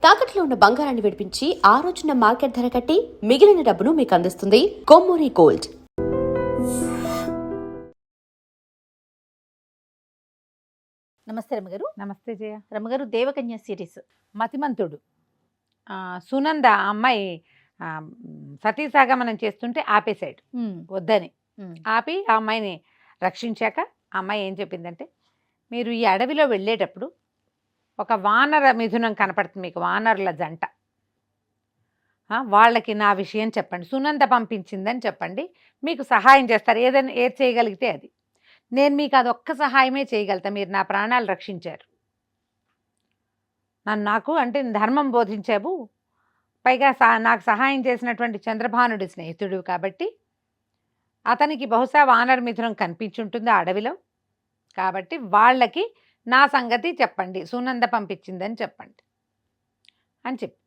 తాకట్లో ఉన్న బంగారాన్ని విడిపించి ఆ రోజున మార్కెట్ ధర కట్టి మిగిలిన డబ్బును మీకు అందిస్తుంది కొమ్మూరి గోల్డ్. నమస్తే రమ్మగారు. నమస్తే జయ. రమ్మగారు, దేవకన్య సిరీస్ మతిమంతుడు సునంద అమ్మాయి సతీసాగమనం చేస్తుంటే ఆపేశాడు వద్దని. ఆపి ఆ అమ్మాయిని రక్షించాక ఆ అమ్మాయి ఏం చెప్పిందంటే, మీరు ఈ అడవిలో వెళ్ళేటప్పుడు ఒక వానర మిథునం కనపడుతుంది మీకు, వానరుల జంట, వాళ్ళకి నా విషయం చెప్పండి, సునంద పంపించిందని చెప్పండి, మీకు సహాయం చేస్తారు, ఏదైనా ఏది చేయగలిగితే అది. నేను మీకు అదొక్క సహాయమే చేయగలుగుతా, మీరు నా ప్రాణాలు రక్షించారు, నాకు అంటే ధర్మం బోధించావు, పైగా నాకు సహాయం చేసినటువంటి చంద్రభానుడి స్నేహితుడు కాబట్టి అతనికి బహుశా వానర మిథునం కనిపించుంటుంది ఆ అడవిలో, కాబట్టి వాళ్ళకి నా సంగతి చెప్పండి, సునంద పంపించిందని చెప్పండి అని చెప్పి,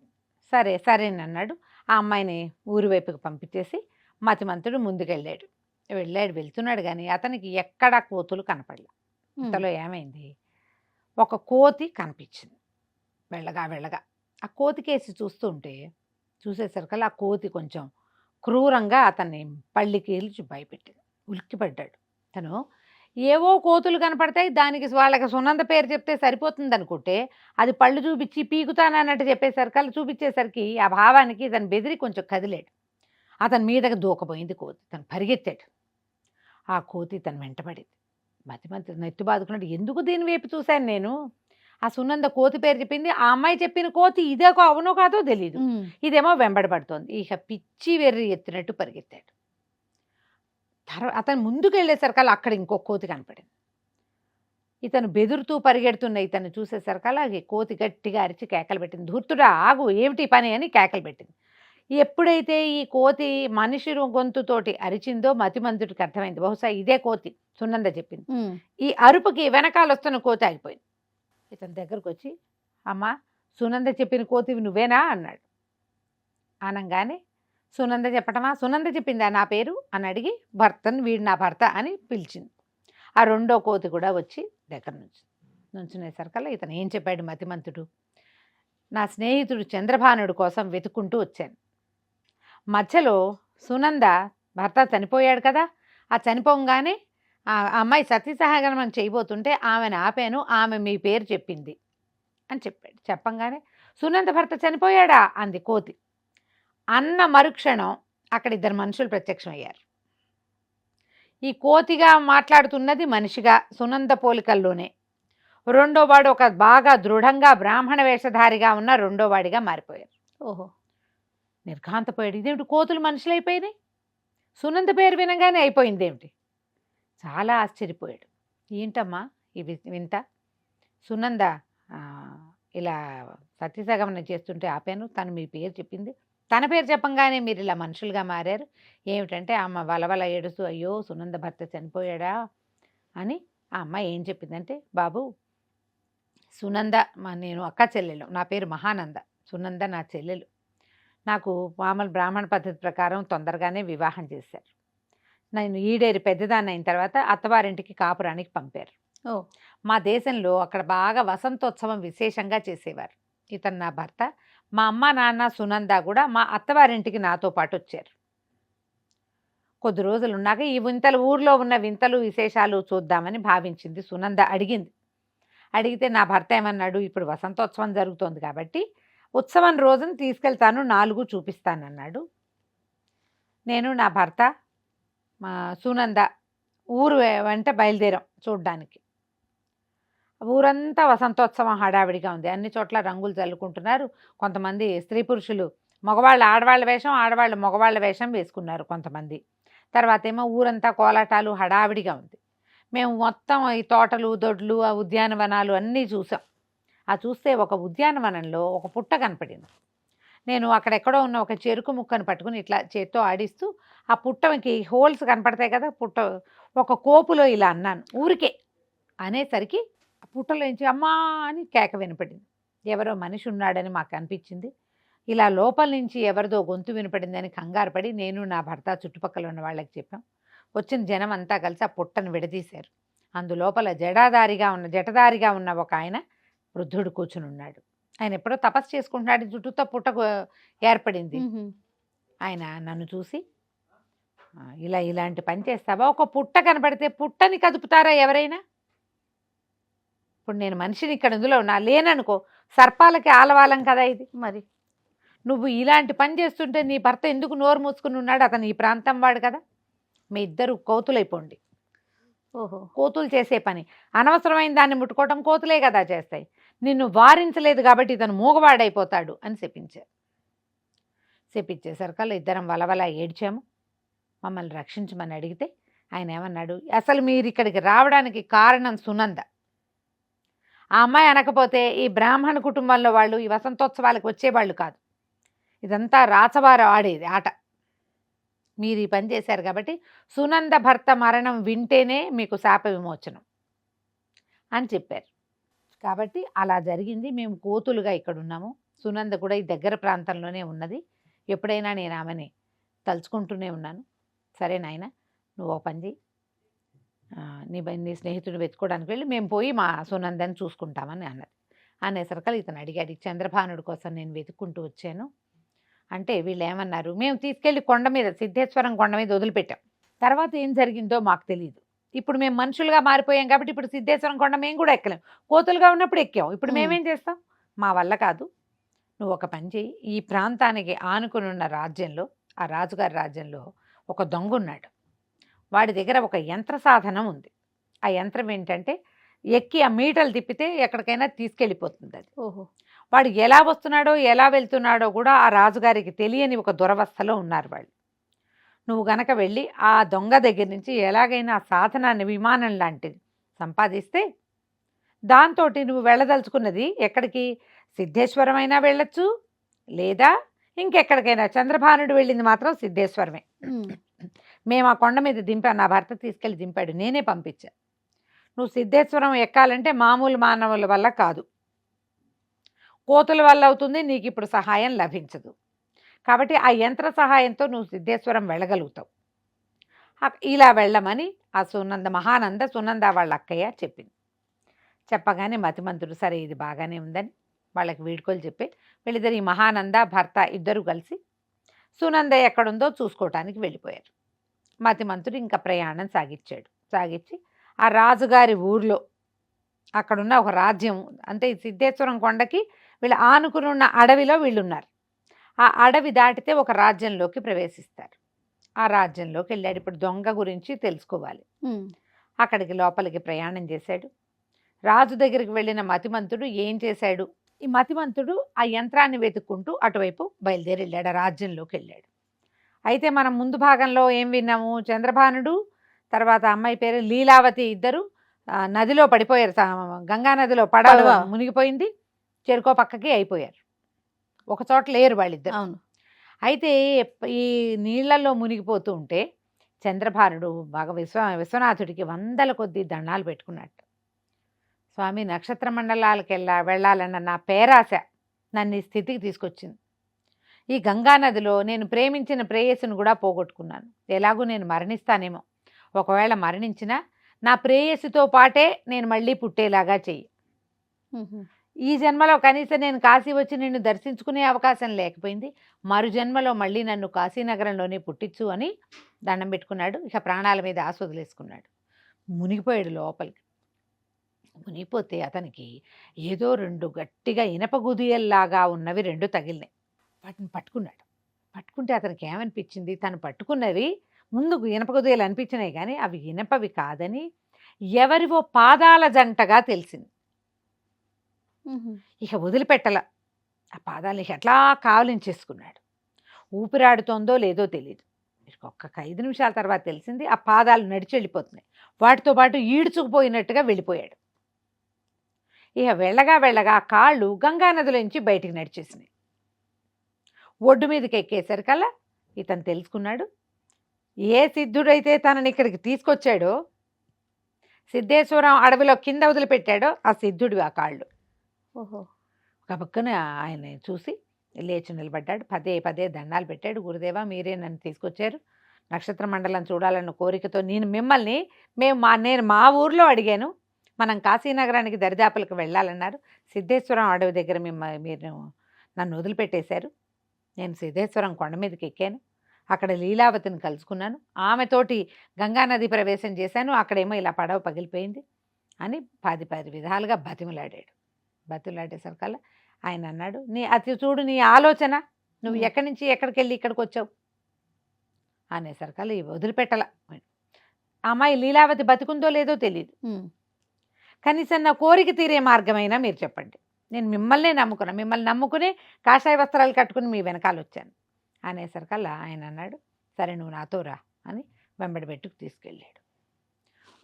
సరే సరేనన్నాడు. ఆ అమ్మాయిని ఊరి వైపుకి పంపించేసి మతిమంతుడు ముందుకెళ్ళాడు. వెళ్తున్నాడు కానీ అతనికి ఎక్కడా కోతులు కనపడలే. ఇంతలో ఏమైంది, ఒక కోతి కనిపించింది వెళ్ళగా. ఆ కోతికేసి చూసేసరికల్లా ఆ కోతి కొంచెం క్రూరంగా అతన్ని పళ్ళికీల్చి భయపెట్టింది. ఉలిక్కిపడ్డాడు తను. ఏవో కోతులు కనపడతాయి, దానికి వాళ్ళకి సునంద పేరు చెప్తే సరిపోతుంది అనుకుంటే, అది పళ్ళు చూపించి పీకుతానన్నట్టు చెప్పేసరికల్లా చూపించేసరికి ఆ భావానికి తను బెదిరి కొంచెం కదిలాడు. అతని మీదకి దూకపోయింది కోతి. తను పరిగెత్తాడు. ఆ కోతి తను వెంటపడింది. మతి నెత్తి బాదుకున్నాడు, ఎందుకు దీని వైపు చూశాను నేను, ఆ సునంద కోతి పేరు చెప్పింది, ఆ అమ్మాయి చెప్పిన కోతి ఇదే అవునో కాదో తెలీదు, ఇదేమో వెంబడబడుతోంది. ఇక పిచ్చి వెర్రి ఎత్తినట్టు పరిగెత్తాడు. అతను ముందుకు వెళ్ళేసరికల్లా అక్కడ ఇంకో కోతి కనపడింది. ఇతను బెదురుతూ పరిగెడుతున్న ఇతను చూసేసరికల్లా కోతి గట్టిగా అరిచి కేకలు పెట్టింది. ధూర్తుడా ఆగు, ఏమిటి పని అని కేకలు పెట్టింది. ఎప్పుడైతే ఈ కోతి మనిషి గొంతుతోటి అరిచిందో మతిమంతుడికి అర్థమైంది, బహుశా ఇదే కోతి సునంద చెప్పింది. ఈ అరుపుకి వెనకాల వస్తున్న కోతి ఆగిపోయింది. ఇతని దగ్గరకు వచ్చి, అమ్మా సునంద చెప్పిన కోతివి నువ్వేనా అన్నాడు. అనగానే సునంద చెప్పటమా, సునంద చెప్పిందా నా పేరు అని అడిగి, భర్తను వీడు నా భర్త అని పిలిచింది. ఆ రెండో కోతి కూడా వచ్చి దగ్గర నుంచునేసరికల్లా ఇతను ఏం చెప్పాడు మతిమంతుడు, నా స్నేహితుడు చంద్రభానుడు కోసం వెతుక్కుంటూ వచ్చాను. మధ్యలో సునంద భర్త చనిపోయాడు కదా, ఆ చనిపోగానే ఆ అమ్మాయి సతీసహగమనం చేయబోతుంటే ఆమెను ఆపాను, ఆమె మీ పేరు చెప్పింది అని చెప్పాడు. చెప్పంగానే సునంద భర్త చనిపోయాడా అంది కోతి. అన్న మరుక్షణం అక్కడ ఇద్దరు మనుషులు ప్రత్యక్షమయ్యారు. ఈ కోతిగా మాట్లాడుతున్నది మనిషిగా సునంద పోలికల్లోనే, రెండోవాడు ఒక బాగా దృఢంగా బ్రాహ్మణ వేషధారిగా ఉన్న రెండోవాడిగా మారిపోయారు. ఓహో, నిర్ఘాంతపోయాడు. ఇదేమిటి కోతులు మనుషులైపోయినాయి, సునంద పేరు వినగానే అయిపోయింది ఏమిటి, చాలా ఆశ్చర్యపోయాడు. ఏంటమ్మా ఇవి వింత, సునంద ఇలా సతీసగమనం చేస్తుంటే ఆపాను, తను మీ పేరు చెప్పింది, తన పేరు చెప్పంగానే మీరు ఇలా మనుషులుగా మారారు ఏమిటంటే, అమ్మ వలవల ఏడుస్తూ అయ్యో సునంద భర్త చనిపోయాడా అని. ఆ అమ్మాయి ఏం చెప్పిందంటే, బాబు సునంద నేను అక్క చెల్లెలు, నా పేరు మహానంద, సునంద నా చెల్లెలు, నాకు మామూలు బ్రాహ్మణ పద్ధతి ప్రకారం తొందరగానే వివాహం చేశారు, నేను ఈడేరి పెద్దదాన్ని అయిన తర్వాత అత్తవారింటికి కాపురానికి పంపారు. మా దేశంలో అక్కడ బాగా వసంతోత్సవం విశేషంగా చేసేవారు. ఇతను నా భర్త, మా అమ్మ నాన్న సునంద కూడా మా అత్తవారింటికి నాతో పాటు వచ్చారు. కొద్ది రోజులు ఉన్నాక ఈ వింతలు, ఊర్లో ఉన్న వింతలు విశేషాలు చూద్దామని భావించింది సునంద. అడిగితే నా భర్త ఏమన్నాడు, ఇప్పుడు వసంతోత్సవం జరుగుతోంది కాబట్టి ఉత్సవం రోజున తీసుకెళ్తాను, 4 చూపిస్తానన్నాడు. నేను నా భర్త మా సునంద ఊరు వెంట బయలుదేరాం చూడ్డానికి. ఊరంతా వసంతోత్సవం హడావిడిగా ఉంది, అన్ని చోట్ల రంగులు చల్లుకుంటున్నారు. కొంతమంది స్త్రీ పురుషులు, మగవాళ్ళు ఆడవాళ్ళ వేషం, ఆడవాళ్ళు మగవాళ్ళ వేషం వేసుకున్నారు కొంతమంది. తర్వాత ఏమో ఊరంతా కోలాటాలు హడావిడిగా ఉంది. మేము మొత్తం ఈ తోటలు దొడ్లు ఆ ఉద్యానవనాలు అన్నీ చూసాం. ఆ చూస్తే ఒక ఉద్యానవనంలో ఒక పుట్ట కనపడింది. నేను అక్కడెక్కడో ఉన్న ఒక చెరుకు ముక్కను పట్టుకుని ఇట్లా చేత్తో ఆడిస్తూ, ఆ పుట్టకి హోల్స్ కనపడతాయి కదా, పుట్ట ఒక కోపులో ఇలా అన్నాను ఊరికే. అనేసరికి ఆ పుట్టలోంచి అమ్మా అని కేక వినపడింది. ఎవరో మనిషి ఉన్నాడని మాకు అనిపించింది. ఇలా లోపల నుంచి ఎవరిదో గొంతు వినపడిందని కంగారు పడి నేను నా భర్త చుట్టుపక్కల ఉన్న వాళ్ళకి చెప్పాం. వచ్చిన జనం అంతా కలిసి ఆ పుట్టను విడదీశారు. అందులోపల జటదారిగా ఉన్న ఒక ఆయన వృద్ధుడు కూర్చుని ఉన్నాడు. ఆయన ఎప్పుడో తపస్సు చేసుకుంటున్నాడు, చుట్టూతో పుట్ట ఏర్పడింది. ఆయన నన్ను చూసి ఇలాంటి పని చేస్తావా? ఒక పుట్ట కనబడితే పుట్టని కదుపుతారా ఎవరైనా? ఇప్పుడు నేను మనిషిని ఇక్కడ ఇందులో ఉన్నా, లేననుకో సర్పాలకి ఆలవాలం కదా ఇది. మరి నువ్వు ఇలాంటి పని చేస్తుంటే నీ భర్త ఎందుకు నోరు మూసుకుని ఉన్నాడు? అతను ఈ ప్రాంతం వాడు కదా. మీ ఇద్దరు కోతులైపోండి. ఓహో, కోతులు చేసే పని, అనవసరమైన దాన్ని ముట్టుకోవటం కోతులే కదా చేస్తాయి. నిన్ను వారించలేదు కాబట్టి ఇతను మూగవాడైపోతాడు అని చెప్పించేసరికల్లా ఇద్దరం వలవల ఏడ్చాము. మమ్మల్ని రక్షించమని అడిగితే ఆయన ఏమన్నాడు, అసలు మీరు ఇక్కడికి రావడానికి కారణం సునంద. ఆ అమ్మాయి అనకపోతే ఈ బ్రాహ్మణ కుటుంబంలో వాళ్ళు ఈ వసంతోత్సవాలకు వచ్చేవాళ్ళు కాదు. ఇదంతా రాచవారు ఆడేది ఆట. మీరు ఈ పని చేశారు కాబట్టి సునంద భర్త మరణం వింటేనే మీకు శాప విమోచనం అని చెప్పారు. కాబట్టి అలా జరిగింది. మేము కోతులుగా ఇక్కడ ఉన్నాము. సునంద కూడా ఈ దగ్గర ప్రాంతంలోనే ఉన్నది. ఎప్పుడైనా నేను ఆమెని తలుచుకుంటూనే ఉన్నాను. సరే నాయన, నువ్వు ఒక పని చేయి, నీ స్నేహితుడిని వెతుక్కోవడానికి వెళ్ళి మేము పోయి మా సునందని చూసుకుంటామని అన్నది. అనేసరికి ఇతను అడిగాడు, చంద్రభానుడి కోసం నేను వెతుక్కుంటూ వచ్చాను అంటే వీళ్ళు ఏమన్నారు, మేము తీసుకెళ్ళి కొండ మీద, సిద్ధేశ్వరం కొండ మీద వదిలిపెట్టాం. తర్వాత ఏం జరిగిందో మాకు తెలియదు. ఇప్పుడు మేము మనుషులుగా మారిపోయాం కాబట్టి ఇప్పుడు సిద్ధేశ్వరం కొండ మేము కూడా ఎక్కలేం. కోతులుగా ఉన్నప్పుడు ఎక్కాం, ఇప్పుడు మేమేం చేస్తాం? మా వల్ల కాదు. నువ్వు ఒక పని చేయి, ఈ ప్రాంతానికి ఆనుకుని ఉన్న రాజ్యంలో, ఆ రాజుగారి రాజ్యంలో ఒక దొంగ ఉన్నాడు. వాడి దగ్గర ఒక యంత్ర సాధనం ఉంది. ఆ యంత్రం ఏంటంటే ఎక్కి ఆ మీటలు తిప్పితే ఎక్కడికైనా తీసుకెళ్ళిపోతుంది అది. ఓహో, వాడు ఎలా వస్తున్నాడో ఎలా వెళ్తున్నాడో కూడా ఆ రాజుగారికి తెలియని ఒక దురవస్థలో ఉన్నారు వాళ్ళు. నువ్వు గనక వెళ్ళి ఆ దొంగ దగ్గర నుంచి ఎలాగైనా ఆ సాధనాన్ని, విమానం లాంటిది సంపాదిస్తే దాంతో నువ్వు వెళ్ళదలుచుకున్నది ఎక్కడికి, సిద్ధేశ్వరం అయినా వెళ్ళొచ్చు, లేదా ఇంకెక్కడికైనా. చంద్రభానుడు వెళ్ళింది మాత్రం సిద్ధేశ్వరమే. మేము ఆ కొండ మీద దింపాను, నా భర్త తీసుకెళ్ళి దింపాడు, నేనే పంపించా. నువ్వు సిద్ధేశ్వరం ఎక్కాలంటే మామూలు మానవుల వల్ల కాదు, కోతుల వల్ల అవుతుంది. నీకు ఇప్పుడు సహాయం లభించదు. కాబట్టి ఆ యంత్ర సహాయంతో నువ్వు సిద్ధేశ్వరం వెళ్ళగలుగుతావు. ఇలా వెళ్ళమని ఆ మహానంద సునంద వాళ్ళ అక్కయ్య చెప్పింది. చెప్పగానే మతిమంతుడు సరే ఇది బాగానే ఉందని వాళ్ళకి వీడ్కోలు చెప్పి వీళ్ళిద్దరు, ఈ మహానంద భర్త ఇద్దరు కలిసి సునంద ఎక్కడుందో చూసుకోవటానికి వెళ్ళిపోయారు. మతిమంతుడు ఇంకా ప్రయాణం సాగించి ఆ రాజుగారి ఊర్లో అక్కడున్న ఒక రాజ్యం, అంటే సిద్ధేశ్వరం కొండకి వీళ్ళు ఆనుకుని ఉన్న అడవిలో వీళ్ళున్నారు. ఆ అడవి దాటితే ఒక రాజ్యంలోకి ప్రవేశిస్తారు. ఆ రాజ్యంలోకి వెళ్ళాడు. ఇప్పుడు దొంగ గురించి తెలుసుకోవాలి. అక్కడికి లోపలికి ప్రయాణం చేశాడు. రాజు దగ్గరికి వెళ్ళిన మతిమంతుడు ఏం చేశాడు, ఈ మతిమంతుడు ఆ యంత్రాన్ని వెతుక్కుంటూ అటువైపు బయలుదేరి వెళ్ళాడు, ఆ రాజ్యంలోకి వెళ్ళాడు. అయితే మనం ముందు భాగంలో ఏం విన్నాము, చంద్రభానుడు తర్వాత అమ్మాయి పేరు లీలావతి ఇద్దరు నదిలో పడిపోయారు. గంగా నదిలో పడవ మునిగిపోయింది, చెరుకో పక్కకి అయిపోయారు, ఒక చోట లేరు వాళ్ళిద్దరు. అవును. అయితే ఈ నీళ్లలో మునిగిపోతూ ఉంటే చంద్రభానుడు బాగా విశ్వనాథుడికి వందల కొద్దీ దండాలు పెట్టుకున్నట్టు. స్వామి, నక్షత్ర మండలాలకు వెళ్ళాలన్న నా పేరాశ నన్ను ఈ స్థితికి తీసుకొచ్చింది. ఈ గంగానదిలో నేను ప్రేమించిన ప్రేయసిని కూడా పోగొట్టుకున్నాను. ఎలాగూ నేను మరణిస్తానేమో, ఒకవేళ మరణించినా నా ప్రేయసితో పాటే నేను మళ్ళీ పుట్టేలాగా చెయ్యి. ఈ జన్మలో కనీసం నేను కాశీ వచ్చి నిన్ను దర్శించుకునే అవకాశం లేకపోయింది, మరు జన్మలో మళ్ళీ నన్ను కాశీనగరంలోనే పుట్టించు అని దండం పెట్టుకున్నాడు. ఇక ప్రాణాల మీద ఆశ వదిలేసుకున్నాడు. మునిగిపోయాడు లోపలికి. మునిగిపోతే అతనికి ఏదో రెండు గట్టిగా ఇనప గుదియల్లాగా ఉన్నవి రెండు తగిలినాయి. వాటిని పట్టుకుంటే అతనికి ఏమనిపించింది, తను పట్టుకున్నవి ముందుకు ఇనప గుదియలు అనిపించినాయి కానీ అవి ఇనపవి కాదని ఎవరివో పాదాల జంటగా తెలిసింది. ఇక వదిలిపెట్టల ఆ పాదాలు ఎట్లా కావలించేసుకున్నాడు. ఊపిరాడుతోందో లేదో తెలియదు. ఒక్క 5 నిమిషాల తర్వాత తెలిసింది ఆ పాదాలు నడిచి వెళ్ళిపోతున్నాయి, వాటితో పాటు ఈడ్చుకుపోయినట్టుగా వెళ్ళిపోయాడు. ఇక వెళ్ళగా ఆ కాళ్ళు గంగానదిలోంచి బయటికి నడిచేసినాయి. ఒడ్డు మీదకి ఎక్కేసరికల్లా ఇతను తెలుసుకున్నాడు, ఏ సిద్ధుడైతే తనని ఇక్కడికి తీసుకొచ్చాడో, సిద్ధేశ్వరం అడవిలో కింద వదిలిపెట్టాడో ఆ సిద్ధుడివి ఆ కాళ్ళు. ఓహో. ఒక పక్కన ఆయన చూసి లేచి నిలబడ్డాడు, పదే దండాలు పెట్టాడు. గురుదేవా, మీరే నన్ను తీసుకొచ్చారు, నక్షత్ర మండలం చూడాలన్న కోరికతో నేను మా ఊర్లో అడిగాను, మనం కాశీనగరానికి దరిదాపులకు వెళ్ళాలన్నారు. సిద్ధేశ్వరం అడవి దగ్గర మీరు నన్ను వదిలిపెట్టేశారు. నేను సిద్ధేశ్వరం కొండ మీదకి ఎక్కాను. అక్కడ లీలావతిని కలుసుకున్నాను. ఆమెతోటి గంగానది ప్రవేశం చేశాను. అక్కడేమో ఇలా పడవ పగిలిపోయింది అని 10 విధాలుగా బతిమలాడేసరికల్లా ఆయన అన్నాడు, అది చూడు నీ ఆలోచన, నువ్వు ఎక్కడి నుంచి ఎక్కడికి వెళ్ళి ఇక్కడికి వచ్చావు అనేసరికల్లా వదిలిపెట్టాల. అమ్మాయి లీలావతి బతికుందో లేదో తెలియదు. కనీసం నా కోరిక తీరే మార్గమైనా మీరు చెప్పండి. నేను మిమ్మల్ని నమ్ముకుని కాషాయ వస్త్రాలు కట్టుకుని మీ వెనకాల వచ్చాను అనేసరికల్లా ఆయన అన్నాడు, సరే నువ్వు నాతో రా అని వెంబడి పెట్టుకు తీసుకెళ్ళాడు.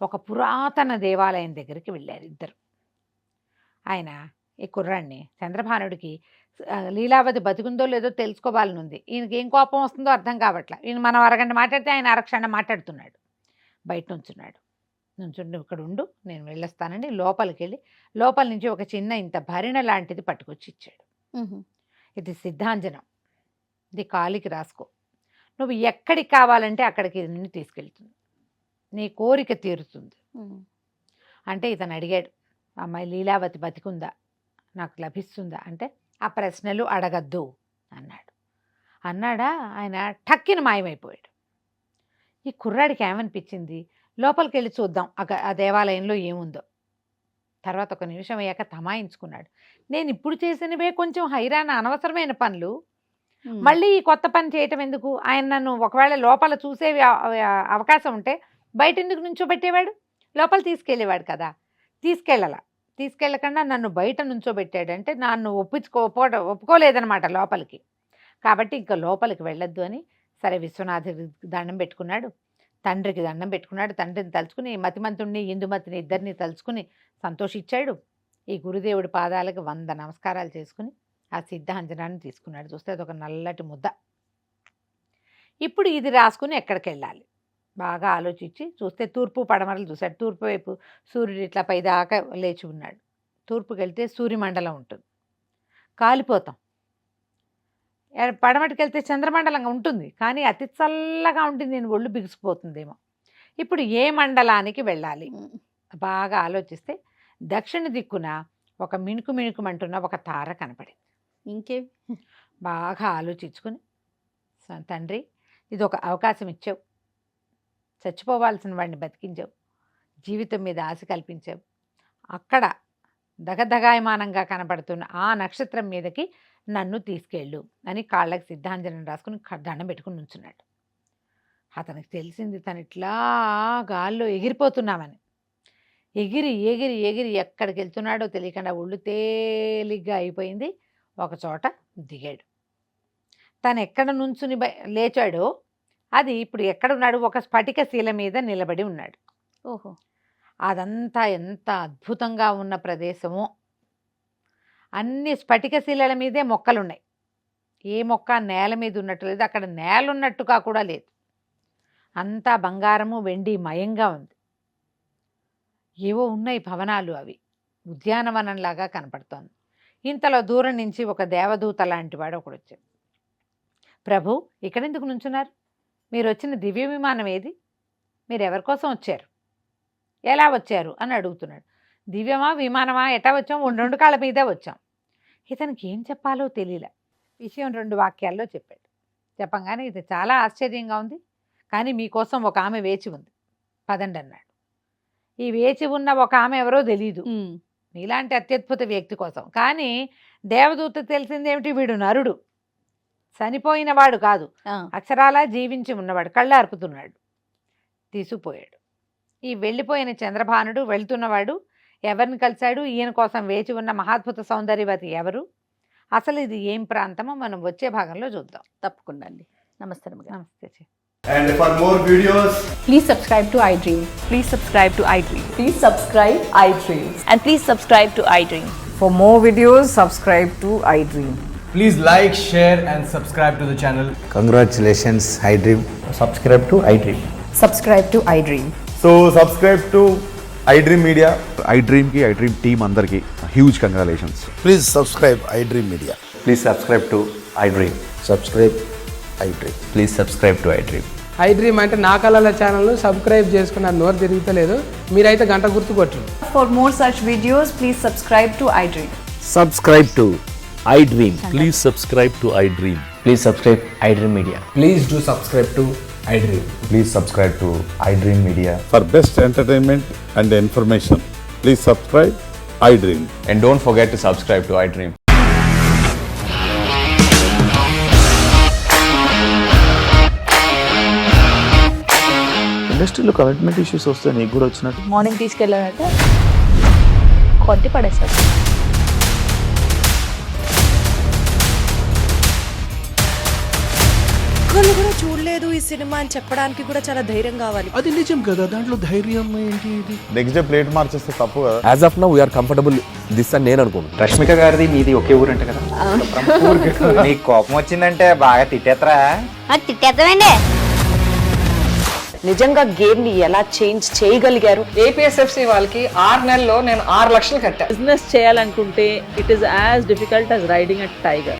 ఒక పురాతన దేవాలయం దగ్గరికి వెళ్ళారు ఇద్దరు. ఆయన ఈ కుర్రాడిని, చంద్రభానుడికి లీలావతి బతికుందో లేదో తెలుసుకోవాలని ఉంది. ఈయనకి ఏం కోపం వస్తుందో అర్థం కావట్లా. ఈయన మనం అరగంట మాట్లాడితే ఆయన అరక్షణ మాట్లాడుతున్నాడు. బయట నుంచున్నాడు. ఇక్కడ ఉండు, నేను వెళ్ళొస్తానండి. లోపలికి వెళ్ళి లోపల నుంచి ఒక చిన్న ఇంత భరిణ లాంటిది పట్టుకొచ్చి ఇచ్చాడు. ఇది సిద్ధాంజనం, ఇది కాలికి రాసుకో. నువ్వు ఎక్కడికి కావాలంటే అక్కడికి నిన్ను తీసుకెళ్తుంది, నీ కోరిక తీరుతుంది అంటే. ఇతను అడిగాడు, అమ్మాయి లీలావతి బతికుందా, నాకు లభిస్తుందా అంటే, ఆ ప్రశ్నలు అడగద్దు అన్నాడు. అన్నాడా ఆయన టక్కిన మాయమైపోయాడు. ఈ కుర్రాడికి ఏమనిపించింది, లోపలికి వెళ్ళి చూద్దాం ఆ దేవాలయంలో ఏముందో. తర్వాత ఒక నిమిషం అయ్యాక తమాయించుకున్నాడు, నేను ఇప్పుడు చేసినవే కొంచెం హైరాణ అనవసరమైన పనులు, మళ్ళీ ఈ కొత్త పని చేయటం ఎందుకు? ఆయన నన్ను ఒకవేళ లోపల చూసే అవకాశం ఉంటే బయట ఎందుకు నుంచోబెట్టేవాడు, లోపల తీసుకెళ్ళేవాడు కదా. తీసుకెళ్ళకుండా నన్ను బయట నుంచోబెట్టాడంటే నన్ను ఒప్పుకోలేదనమాట లోపలికి. కాబట్టి ఇంకా లోపలికి వెళ్ళొద్దు అని సరే విశ్వనాథుడికి దండం పెట్టుకున్నాడు, తండ్రికి దండం పెట్టుకున్నాడు. తండ్రిని తలుచుకుని మతిమంతుడిని ఇందుమతిని ఇద్దరిని తలుచుకుని సంతోషించాడు. ఈ గురుదేవుడి పాదాలకు 100 నమస్కారాలు చేసుకుని ఆ సిద్ధాంజనాన్ని తీసుకున్నాడు. చూస్తే అదొక నల్లటి ముద్ద. ఇప్పుడు ఇది రాసుకుని ఎక్కడికి వెళ్ళాలి బాగా ఆలోచించి చూస్తే తూర్పు పడమరలు చూశాడు. తూర్పు వైపు సూర్యుడు ఇట్లా పైదాకా లేచి ఉన్నాడు. తూర్పుకి వెళ్తే సూర్యమండలం ఉంటుంది, కాలిపోతాం. పడమటికి వెళ్తే చంద్రమండలంగా ఉంటుంది, కానీ అతి చల్లగా ఉంటుంది, నేను ఒళ్ళు బిగిసిపోతుందేమో. ఇప్పుడు ఏ మండలానికి వెళ్ళాలి బాగా ఆలోచిస్తే దక్షిణ దిక్కున ఒక మిణుకుమంటున్న ఒక తార కనపడింది. ఇంకే బాగా ఆలోచించుకుని, తండ్రి ఇది ఒక అవకాశం ఇచ్చావు, చచ్చిపోవాల్సిన వాడిని బతికించావు, జీవితం మీద ఆశ కల్పించావు. అక్కడ దగదగాయమానంగా కనపడుతున్న ఆ నక్షత్రం మీదకి నన్ను తీసుకెళ్ళు అని కాళ్ళకి సిద్ధాంజనం రాసుకుని దండం పెట్టుకుని నుంచున్నాడు. అతనికి తెలిసింది తను ఇట్లా గాల్లో ఎగిరిపోతున్నామని. ఎగిరి ఎగిరి ఎగిరి ఎక్కడికి వెళ్తున్నాడో తెలియకుండా ఒళ్ళు తేలిగ్గా అయిపోయింది. ఒక చోట దిగాడు. తను ఎక్కడ నుంచుని లేచాడో అది ఇప్పుడు ఎక్కడున్నాడు, ఒక స్ఫటిక శిల మీద నిలబడి ఉన్నాడు. ఓహో, అదంతా ఎంత అద్భుతంగా ఉన్న ప్రదేశమో. అన్ని స్ఫటిక శిలల మీదే మొక్కలున్నాయి. ఏ మొక్క నేల మీద ఉన్నట్టు లేదు, అక్కడ నేల ఉన్నట్టుగా కూడా లేదు. అంతా బంగారము వెండి మయంగా ఉంది. ఏవో ఉన్నాయి భవనాలు, అవి ఉద్యానవనంలాగా కనపడుతోంది. ఇంతలో దూరం నుంచి ఒక దేవదూత లాంటి వాడు ఒకడు వచ్చాడు. ప్రభు, ఇక్కడెందుకు నుంచున్నారు? మీరు వచ్చిన దివ్య విమానం ఏది? మీరు ఎవరి కోసం వచ్చారు, ఎలా వచ్చారు అని అడుగుతున్నాడు. దివ్యమా విమానమా ఎటా వచ్చాం? 2 కాళ్ళ మీదే వచ్చాం. ఇతనికి ఏం చెప్పాలో తెలియలే. విషయం 2 వాక్యాల్లో చెప్పాడు. చెప్పంగానే ఇది చాలా ఆశ్చర్యంగా ఉంది, కానీ మీకోసం ఒక ఆమె వేచి ఉంది, పదండి అన్నాడు. ఈ వేచి ఉన్న ఒక ఆమె ఎవరో తెలీదు, మీలాంటి అత్యద్భుత వ్యక్తి కోసం. కానీ దేవదూత తెలిసిందేమిటి, వీడు నరుడు, చనిపోయిన వాడు కాదు, అక్షరాలా జీవించి ఉన్నవాడు, కళ్ళు అర్పుతున్నాడు. తీసుకుపోయాడు. ఈ వెళ్ళిపోయిన చంద్రభానుడు వెళ్తున్నవాడు ఎవరిని కలిశాడు, ఈయన కోసం వేచి ఉన్న మహాద్భుత సౌందర్యవతి ఎవరు, అసలు ఇది ఏం ప్రాంతమో మనం వచ్చే భాగంలో చూద్దాం. తప్పకుండా అండి. నమస్తే నమస్తే. And for more videos, Please subscribe to iDream. Please subscribe to iDream. Please subscribe iDream. And please subscribe to iDream. For more videos, subscribe to iDream. please like, share and subscribe to the channel. Congratulations, iDream. Subscribe to iDream. Subscribe to iDream. So subscribe to iDream Media. iDream ki iDream team andarki huge congratulations. Please subscribe iDream Media. Please subscribe to iDream. Subscribe iDream. Please subscribe to iDream. I dream అంటే నా కళల ఛానల్ను subscribe చేసుకున్న నోరు తిరుగుతలేదు. మీరైతే గంట గుర్తు కొట్టండి. For more such videos, please subscribe to iDream. Subscribe to iDream. Please subscribe to iDream. Please subscribe iDream Media. Please do subscribe to I dream. Please subscribe to iDream Media. For best entertainment and information, please subscribe iDream. And don't forget to subscribe to iDream. ఇండస్ట్రీలో commitment issues వస్తే నీకు కూడా వచ్చినట్టు morning తీసుకెళ్ళాలంటే కొట్టి పడేస్తారు. ఒక్కళ్ళు కూడా చూడలేదు ఈ సినిమా అని చెప్పడానికి కూడా చాలా ధైర్యం కావాలి. అది నిజం కదా, దాంట్లో ధైర్యం ఏంటి? ఇది నెక్స్ట్ డే ప్లేట్ మార్చేస్తే తప్పు కదా. As of now, we are comfortable this అని నేను అనుకుంటున్నాను. రష్మిక గారిది మీది ఒకే ఊరంట కదా? నీకు కోపం వచ్చిందంటే బాగా తిట్టేత్తరా? తిట్టేద్దామండి. నిజంగా గేమ్ ని ఎలా చేంజ్ చేయగలిగారు? ఏపీఎస్ఎఫ్సి వాళ్ళకి 6 నెలల్లో నేను 6 లక్షలు కట్టా. బిజినెస్ చేయాలనుకుంటే it is as difficult as riding a tiger.